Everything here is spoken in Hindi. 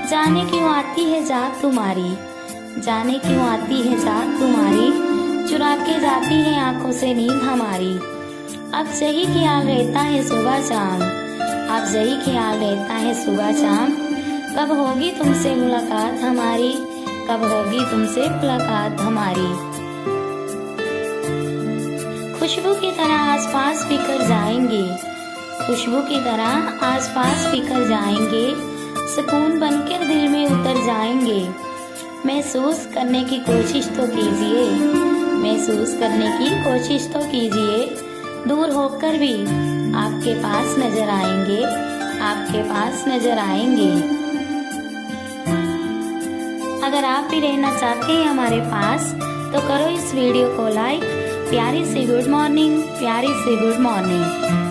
जाने क्यों आती है जात तुम्हारी, जाने क्यों आती है जात तुम्हारी, चुरा के जाती है आंखों से नींद हमारी। अब यही ख्याल रहता है सुबह शाम, अब यही ख्याल रहता है सुबह शाम, कब होगी तुमसे मुलाकात हमारी, कब होगी तुमसे मुलाकात हमारी। खुशबू की तरह आसपास बिखर जाएंगे, खुशबू की तरह आसपास बिखर जाएंगे, सुकून बनकर दिल में उतर जाएंगे। महसूस करने की कोशिश तो कीजिए, महसूस करने की कोशिश तो कीजिए, दूर होकर भी आपके पास नजर आएंगे, आपके पास नजर आएंगे। अगर आप भी रहना चाहते हैं हमारे पास तो करो इस वीडियो को लाइक। प्यारी सी गुड मॉर्निंग, प्यारी सी गुड मॉर्निंग।